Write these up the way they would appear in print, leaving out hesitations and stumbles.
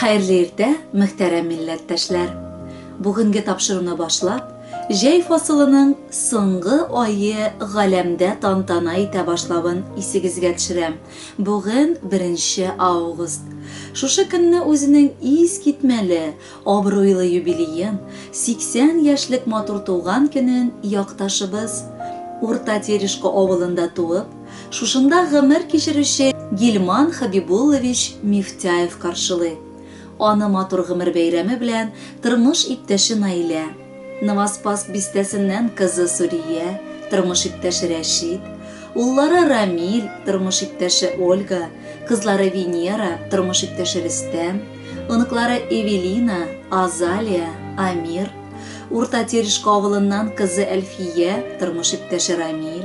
Xayrli ertə, möhtərəm millətdaşlar. Bugünkü tapşırığını başlap, Jey fasılının soңғы ayı ғaləmdə tantana ite başlabın isigizgə düşürəm. Bugün 1 avgust. Şuşu günni özünün iz gitmeli, abroylı юбилейін, 80 yaşlık matur tuğan günün yaqtaşыбыз, Orta Terişko avılında tuğup, şuşunda gımır keçirüşü Gilman Habibullovich Miftayev karşılı. Anı matur gımır beyremi bilen tırmış ipteşi Naile. Navaspask bistesinden kızı Suriye, tırmış ipteşi Reşit, ulları Ramil, tırmış ipteşi Olga, kızları Venera, tırmış ipteşi Ristem, ınıkları Evelina, Azalya, Amir, Orta Terişko avılından kızı Elfiye, tırmış ipteşi Ramil,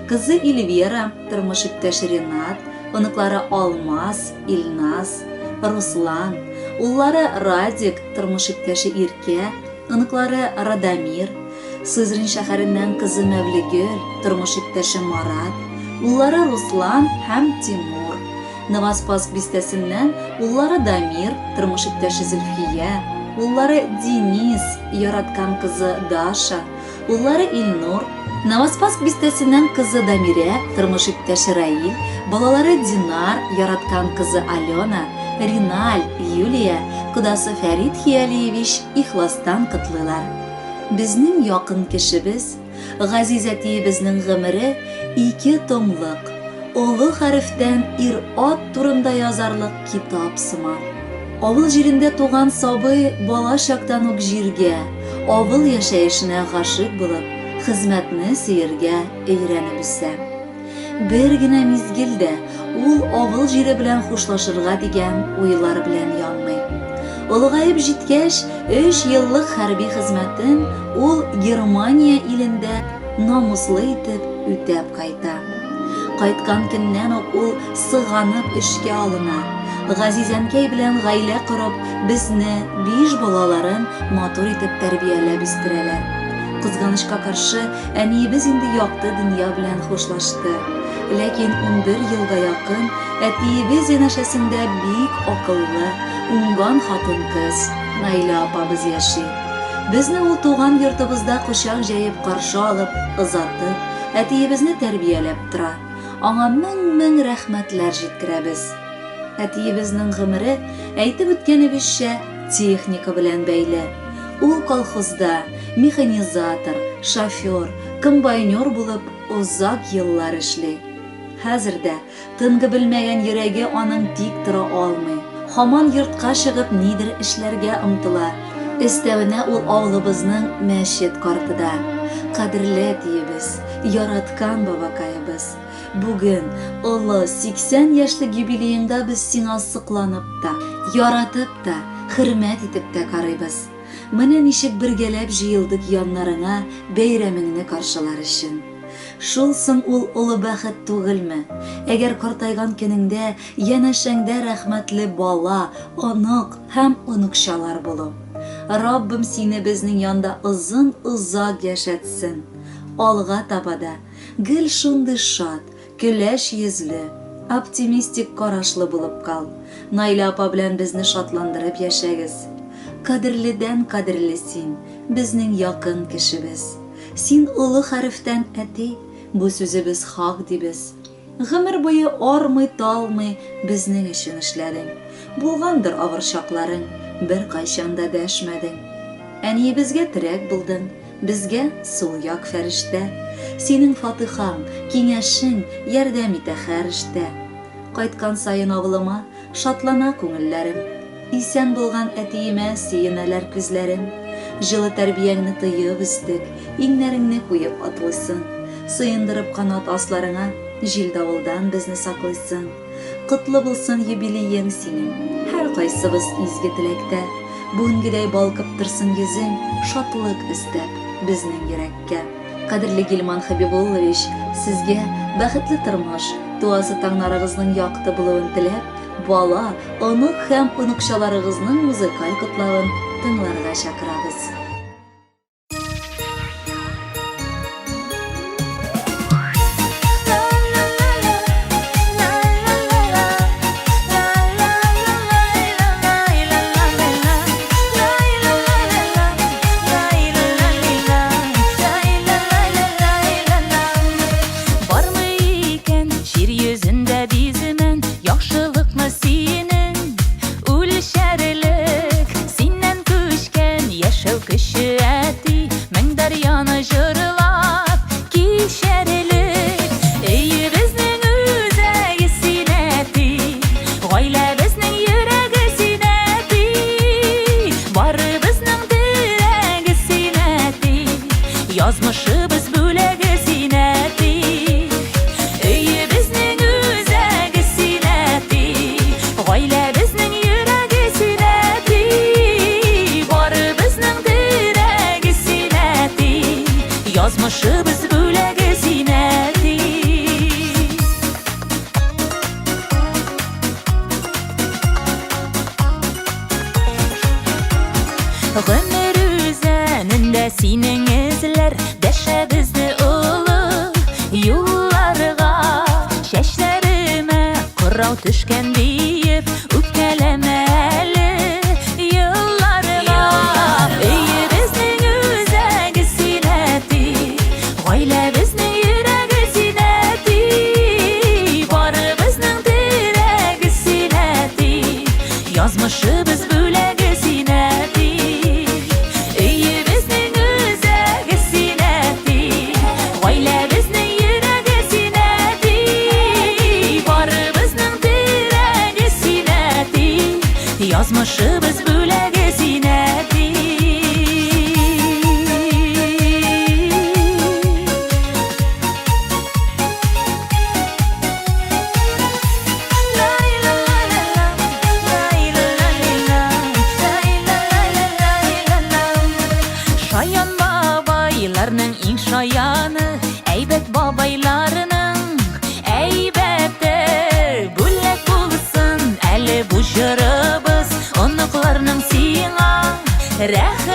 kızı Elvira, tırmış ipteşi Renat, ınıkları Almaz, İlnaz, Ruslan, ulları Radik, tırmış ipteşi İrke, ınıkları Radamir, Sızrin şəhərindən kızı Mevligül, tırmış ipteşi Marat, ulları Ruslan hem Timur, Navaspask bistesindən ulları Damir, tırmış ipteşi Zülfiye, ulları Deniz, yaratkan kızı Daşa, ulları İlnur, Navaspask bistesindən kızı Damire, tırmış ipteşi Rail, balaları Dinar, yaratkan kızı Alena, Rinal, Yuliya, kudası Ferit Hiyaliyevich ihlastan kıtlılar. Bizning yaqin kişimiz, Gazizatiyimizning g'imiri 2 tomliq, ulu harfdan ir-ot turında yazarlıq kitap sımar. Avıl jirinde tuğan sabı bala şaktan ok jirge, avıl yaşayışına g'ashik bulup, xizmatni seyirge eğrenip üssem. Birgina mizgilde ul avıl jiri bilen xoşlaşırga degen uylar bilen yanmay. Ulgayıp jitkəş 3 yıllık harbiy xizmatin ul Germaniya ilinde namuslu itip ütep kayta. Qaytkan gündən ul sığanıp işke alına. Gazizankey bilen gayle kurup bizni 5 balaların matur itip terbiyelep üstüreler. Kızganışka karşı äniyimiz indi yaktı dünya bilen hoşlaştı. Lakin 11 yılga yakın ətiyimiz yanaşasında büyük akıllı, ungan hatın kız Naila apabız yaşı. Bizni ul tuğan yurtımızda kuşak jayıp karşı alıp, ızatıp, ətiyimizni terbiyelep tura. Ana min rəhmətlər jitkirəbiz. Ətiyimiznin g'imiri aytib o'tganibizcha texnika bilan bəyli. Ul kolxozda mexanizator, şoför, kombaynyor bulup uzak yıllar işli. Hazırda tıngi bilmagan yuragi onun tik tura olmay. Hamon yurtqa chiqib nidir ishlarga umtila. Istavina ul avlibizning mashiyat kartida. Qadrli etiyimiz, yaratgan babakayimiz. Bugün Allah 80 yaşlık yubileyinde biz sina sıklanıp da, yaratıp da, hürmet etip de karıybız. Mene nişik birgelep jıyıldık yanlarına beyramingni karşılar için. Şulsun ulu baxıt tuğilmi? Eğer kortaygan gününde yanaşangda rahmetli bala, onuk hem onukşalar bulup. Rabbim seni bizning yanda uzun uzak yaşatsın. Alga tapada, gül şundy şad, güleş yüzlü, optimistik qaraşlı bulup kal. Naila apa bilen bizni şatlandırıp yaşayız. Kadirliden kadirlisin, bizning yakın kişimiz. Sin ulu harften eti, bu sözü biz haq dibiz. G'imir boyu ormay talmay bizning işin işledin. Bulgandır ağır şaqların, bir qayşanda dashmading. Ani bizga tirak buldun, bizga sulyak farishta. Sening fatihang, kengashing yordam ete har ishda. Qaytgan sayin avılıma şatlana ko'ngillarim. Isen bo'lgan atiyime siyinalar ko'zlarim. Жылы tarbiyangni tiyib istik, inglaringni qo'yib atlaysin. Sıyındırıp qanot aslaring'a, jil davuldan bizni saqlaysin. Qutlu bo'lsin yubileying sening, har qaysimiz izgi tilakda. Bugungiday balqib tursin yuzing, shotlik istab bizning yurakka. Qadrli Gilman Habibullovich, sizga baxtli turmush, duosi tanglaringizning yoqti bo'luvini tilab, bala, onuk ham unukshalaringizning muzikal qutlovin tinglarga chaqiramiz. кеше әти, мең дарияны жырлап кешерелік. Өйебезнең үзәге син әти, гаиләбезнең йөрәге син әти, барыбызның теләге син әти, язмышыбыз бүләге син әти. Өйебезнең үзәге син әти, гаиләбезнең йөрәге син әти, барыбызның теләге син әти, язмышыбыз бүләге син әти. Гомер үзәнендә синең эзләр дәшәбезне улы юлларга, чәчләремә кырау төшкән диеп үпкәләмә әле елларга. Өйебезнең үзәге син әти, гаиләбезнең йөрәге син әти, барыбызның теләге син әти, язмышыбыз бүләге син әти. Өйебезнең үзәге син әти, гаиләбезнең йөрәге син әти, барыбызның теләге син әти, язмышыбыз бүләге син әти. Шаян бабайларның иң шаяны, әйбәт бабайларының әйбәте бүләк булсын әле бу җырыбыз, оныкларның сиңа рәхмәте.